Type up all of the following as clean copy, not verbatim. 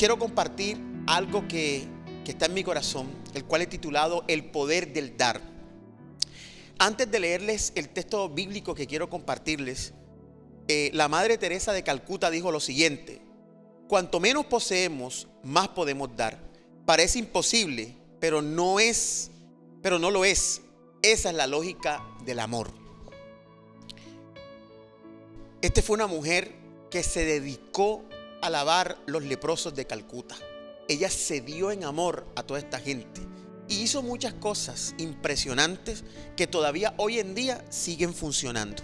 quiero compartir algo que está en mi corazón, el cual he titulado El poder del dar. Antes de leerles el texto bíblico que quiero compartirles, la Madre Teresa de Calcuta dijo lo siguiente: cuanto menos poseemos, más podemos dar. Parece imposible, pero no lo es. Esa es la lógica del amor. Esta fue una mujer que se dedicó a lavar los leprosos de Calcuta. Ella se dio en amor a toda esta gente y hizo muchas cosas impresionantes que todavía hoy en día siguen funcionando.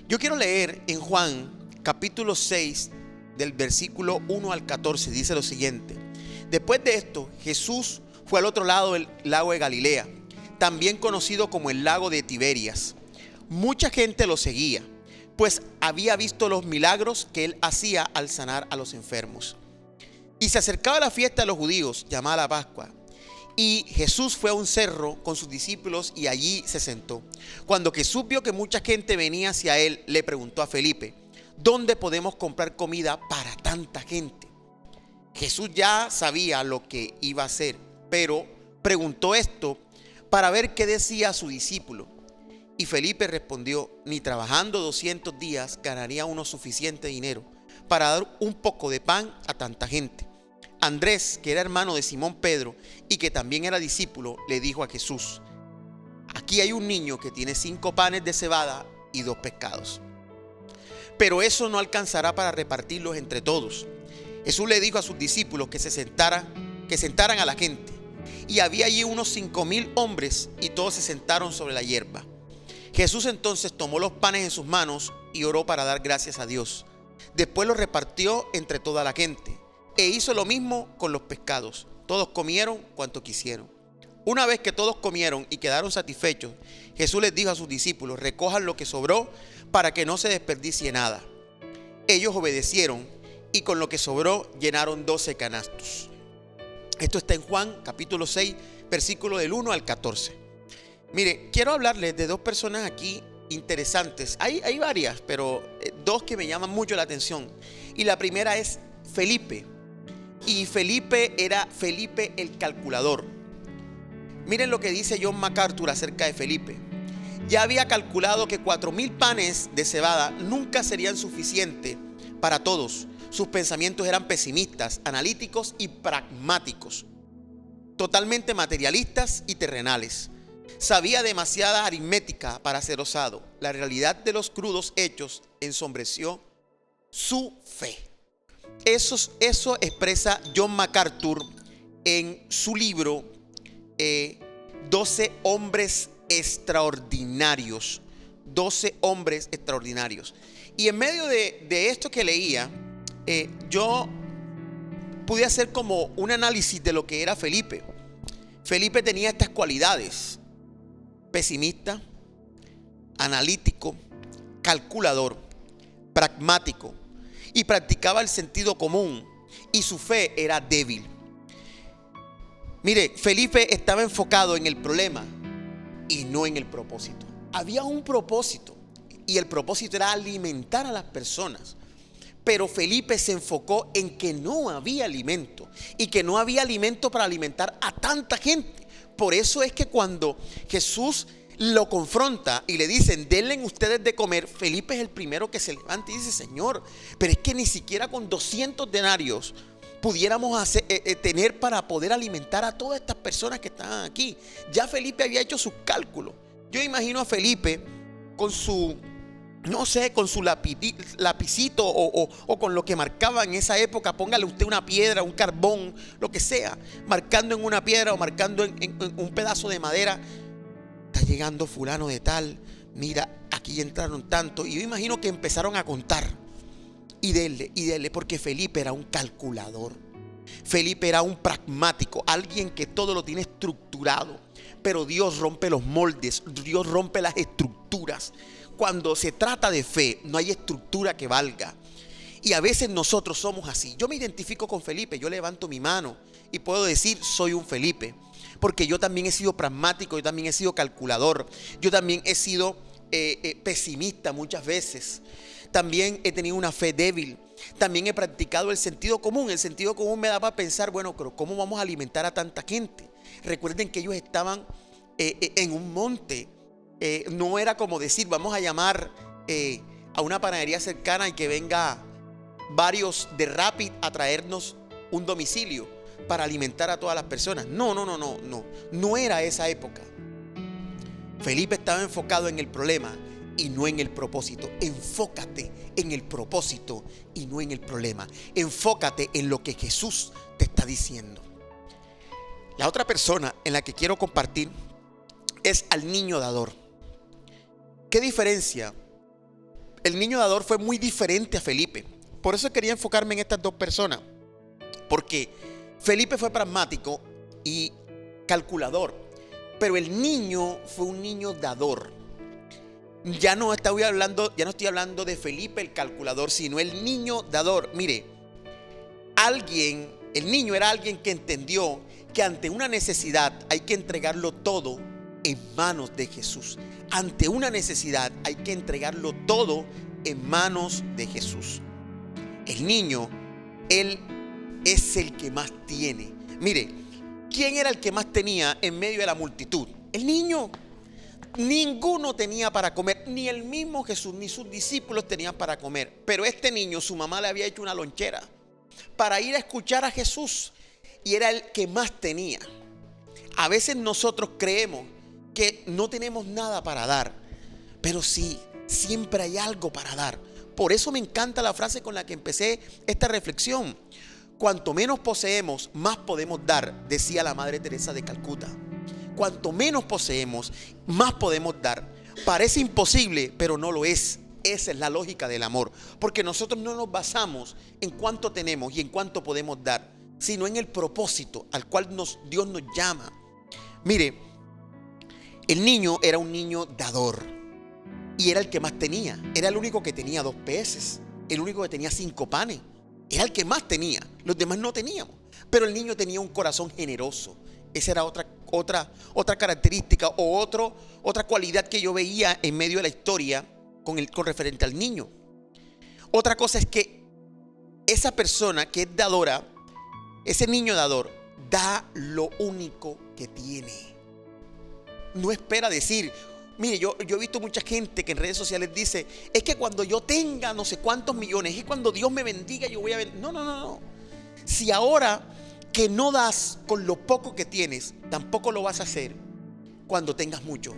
Yo quiero leer en Juan capítulo 6 del versículo 1 al 14. Dice lo siguiente: después de esto, Jesús fue al otro lado del lago de Galilea, también conocido como el lago de Tiberias. Mucha gente lo seguía, pues había visto los milagros que él hacía al sanar a los enfermos. Y se acercaba la fiesta de los judíos, llamada la Pascua. Y Jesús fue a un cerro con sus discípulos y allí se sentó. Cuando Jesús vio que mucha gente venía hacia él, le preguntó a Felipe: ¿dónde podemos comprar comida para tanta gente? Jesús ya sabía lo que iba a hacer, pero preguntó esto para ver qué decía a su discípulo. Y Felipe respondió: ni trabajando 200 días ganaría uno suficiente dinero para dar un poco de pan a tanta gente. Andrés, que era hermano de Simón Pedro y que también era discípulo, le dijo a Jesús: aquí hay un niño que tiene 5 panes de cebada y 2 pescados. Pero eso no alcanzará para repartirlos entre todos. Jesús le dijo a sus discípulos que sentaran a la gente. Y había allí unos 5,000 hombres y todos se sentaron sobre la hierba. Jesús entonces tomó los panes en sus manos y oró para dar gracias a Dios. Después los repartió entre toda la gente e hizo lo mismo con los pescados. Todos comieron cuanto quisieron. Una vez que todos comieron y quedaron satisfechos, Jesús les dijo a sus discípulos: recojan lo que sobró para que no se desperdicie nada. Ellos obedecieron y con lo que sobró llenaron 12 canastos. Esto está en Juan capítulo 6, versículo del 1 al 14. Mire, quiero hablarles de 2 personas aquí interesantes. Hay varias, pero 2 que me llaman mucho la atención. Y la primera es Felipe. Y Felipe era Felipe el calculador. Miren lo que dice John MacArthur acerca de Felipe. Ya había calculado que 4,000 panes de cebada nunca serían suficientes para todos. Sus pensamientos eran pesimistas, analíticos y pragmáticos, totalmente materialistas y terrenales. Sabía demasiada aritmética para ser osado. La realidad de los crudos hechos ensombreció su fe. Eso expresa John MacArthur en su libro 12 hombres extraordinarios. 12 hombres extraordinarios. Y en medio de esto que leía, yo pude hacer como un análisis de lo que era Felipe. Felipe tenía estas cualidades: pesimista, analítico, calculador, pragmático, y practicaba el sentido común, y su fe era débil. Mire, Felipe estaba enfocado en el problema y no en el propósito. Había un propósito y el propósito era alimentar a las personas. Pero Felipe se enfocó en que no había alimento y que no había alimento para alimentar a tanta gente. Por eso es que cuando Jesús lo confronta y le dicen: denle ustedes de comer, Felipe es el primero que se levanta y dice: Señor, pero es que ni siquiera con 200 denarios pudiéramos tener para poder alimentar a todas estas personas que estaban aquí. Ya Felipe había hecho sus cálculos. Yo imagino a Felipe con su, no sé, con su lapicito o con lo que marcaba en esa época. Póngale usted una piedra, un carbón, lo que sea, marcando en una piedra o marcando en un pedazo de madera. Está llegando fulano de tal, mira, aquí entraron tanto. Y yo imagino que empezaron a contar y denle, porque Felipe era un calculador. Felipe era un pragmático, alguien que todo lo tiene estructurado. Pero Dios rompe los moldes, Dios rompe las estructuras. Cuando se trata de fe, no hay estructura que valga. Y a veces nosotros somos así. Yo me identifico con Felipe, yo levanto mi mano y puedo decir: soy un Felipe. Porque yo también he sido pragmático, yo también he sido calculador, yo también he sido pesimista muchas veces. También he tenido una fe débil. También he practicado el sentido común. El sentido común me da para pensar, bueno, pero ¿cómo vamos a alimentar a tanta gente? Recuerden que ellos estaban en un monte. No era como decir, vamos a llamar a una panadería cercana y que venga varios de Rapid a traernos un domicilio para alimentar a todas las personas. No era esa época. Felipe estaba enfocado en el problema y no en el propósito. Enfócate en el propósito y no en el problema. Enfócate en lo que Jesús te está diciendo. La otra persona en la que quiero compartir es al niño dador. ¿Qué diferencia? El niño dador fue muy diferente a Felipe. Por eso quería enfocarme en estas dos personas. Porque Felipe fue pragmático y calculador, pero el niño fue un niño dador. Ya no estoy hablando de Felipe el calculador, sino el niño dador. Mire, el niño era alguien que entendió que ante una necesidad hay que entregarlo todo en manos de Jesús. Ante una necesidad hay que entregarlo todo en manos de Jesús. El niño, él es el que más tiene. Mire, ¿quién era el que más tenía en medio de la multitud? El niño. Ninguno tenía para comer, ni el mismo Jesús ni sus discípulos tenían para comer. Pero este niño, su mamá le había hecho una lonchera para ir a escuchar a Jesús y era el que más tenía. A veces nosotros creemos que no tenemos nada para dar, pero sí, siempre hay algo para dar. Por eso me encanta la frase con la que empecé esta reflexión. Cuanto menos poseemos, más podemos dar, decía la Madre Teresa de Calcuta. Cuanto menos poseemos, más podemos dar. Parece imposible, pero no lo es. Esa es la lógica del amor. Porque nosotros no nos basamos en cuánto tenemos y en cuánto podemos dar, sino en el propósito al cual Dios nos llama. Mire, el niño era un niño dador y era el que más tenía. Era el único que tenía 2 peces, el único que tenía 5 panes. Era el que más tenía, los demás no teníamos. Pero el niño tenía un corazón generoso. Esa era otra característica o otra cualidad que yo veía en medio de la historia con referente al niño. Otra cosa es que esa persona que es dadora, ese niño dador, da lo único que tiene. No espera decir, mire, yo he visto mucha gente que en redes sociales dice, es que cuando yo tenga no sé cuántos millones, es que cuando Dios me bendiga yo voy a... No. Si ahora que no das con lo poco que tienes, tampoco lo vas a hacer cuando tengas mucho.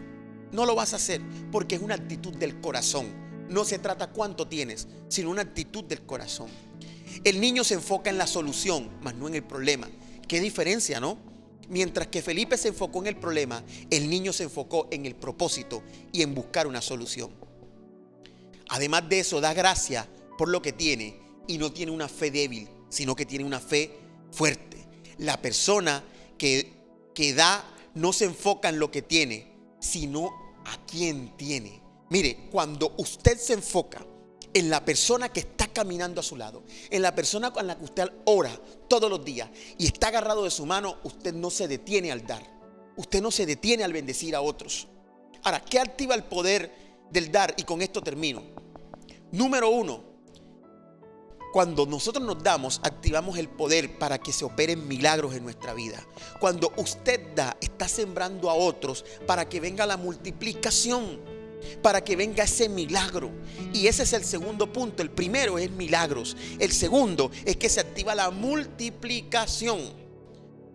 No lo vas a hacer porque es una actitud del corazón. No se trata cuánto tienes, sino una actitud del corazón. El niño se enfoca en la solución, mas no en el problema. Qué diferencia, ¿no? Mientras que Felipe se enfocó en el problema, el niño se enfocó en el propósito y en buscar una solución. Además de eso, da gracias por lo que tiene y no tiene una fe débil, sino que tiene una fe fuerte. La persona que da no se enfoca en lo que tiene, sino a quién tiene. Mire, cuando usted se enfoca en la persona que está caminando a su lado, en la persona con la que usted ora todos los días y está agarrado de su mano, usted no se detiene al dar. Usted no se detiene al bendecir a otros. Ahora, ¿qué activa el poder del dar? Y con esto termino. Número 1. Cuando nosotros nos damos, activamos el poder para que se operen milagros en nuestra vida. Cuando usted da, está sembrando a otros para que venga la multiplicación, para que venga ese milagro. Y ese es el segundo punto. El primero es milagros. El segundo es que se activa la multiplicación.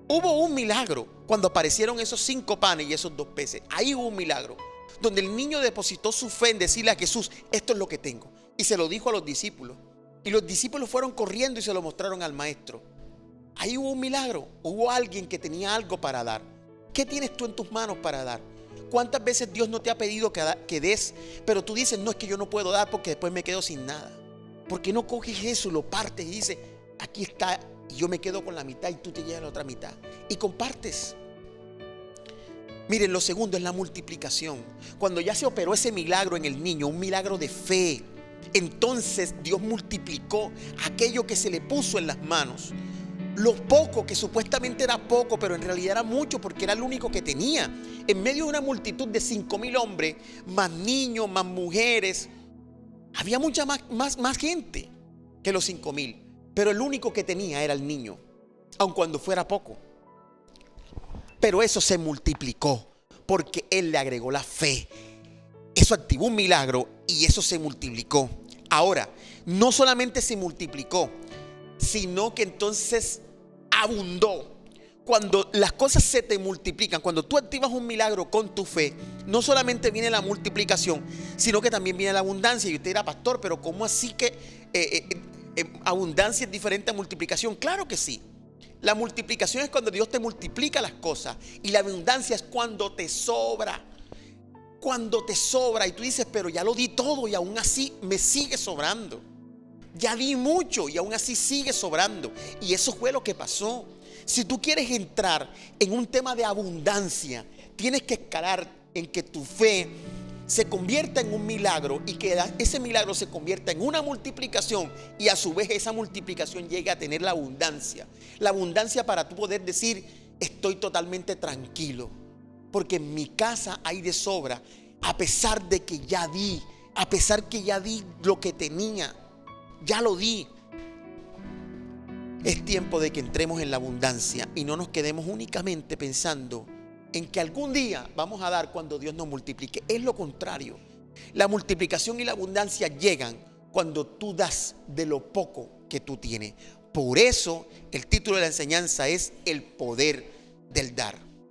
Hubo un milagro cuando aparecieron esos 5 panes y esos 2 peces. Ahí hubo un milagro donde el niño depositó su fe en decirle a Jesús, esto es lo que tengo. Y se lo dijo a los discípulos. Y los discípulos fueron corriendo y se lo mostraron al maestro. Ahí hubo un milagro. Hubo alguien que tenía algo para dar. ¿Qué tienes tú en tus manos para dar? ¿Cuántas veces Dios no te ha pedido que des, pero tú dices, no, es que yo no puedo dar porque después me quedo sin nada? ¿Por qué no coges eso, lo partes y dices, aquí está, y yo me quedo con la mitad y tú te llevas la otra mitad? Y compartes. Miren, lo segundo es la multiplicación. Cuando ya se operó ese milagro en el niño, un milagro de fe, entonces Dios multiplicó aquello que se le puso en las manos. Lo poco, que supuestamente era poco, pero en realidad era mucho porque era el único que tenía. En medio de una multitud de 5,000 hombres, más niños, más mujeres, había mucha más gente. que los 5,000. Pero el único que tenía era el niño, aun cuando fuera poco. Pero eso se multiplicó porque él le agregó la fe. Eso activó un milagro y eso se multiplicó. Ahora, no solamente se multiplicó, sino que entonces abundó. Cuando las cosas se te multiplican, cuando tú activas un milagro con tu fe, no solamente viene la multiplicación, sino que también viene la abundancia. Y usted dirá, pastor, pero ¿cómo así que abundancia es diferente a multiplicación? Claro que sí. La multiplicación es cuando Dios te multiplica las cosas, y la abundancia es cuando te sobra. Cuando te sobra y tú dices, pero ya lo di todo y aún así me sigue sobrando. Ya di mucho y aún así sigue sobrando. Y eso fue lo que pasó. Si tú quieres entrar en un tema de abundancia, tienes que escalar en que tu fe se convierta en un milagro y que ese milagro se convierta en una multiplicación, y a su vez esa multiplicación llegue a tener la abundancia. La abundancia para tú poder decir, estoy totalmente tranquilo, porque en mi casa hay de sobra, a pesar de que ya di, a pesar que ya di lo que tenía, ya lo di. Es tiempo de que entremos en la abundancia y no nos quedemos únicamente pensando en que algún día vamos a dar cuando Dios nos multiplique. Es lo contrario. La multiplicación y la abundancia llegan cuando tú das de lo poco que tú tienes. Por eso el título de la enseñanza es el poder del dar.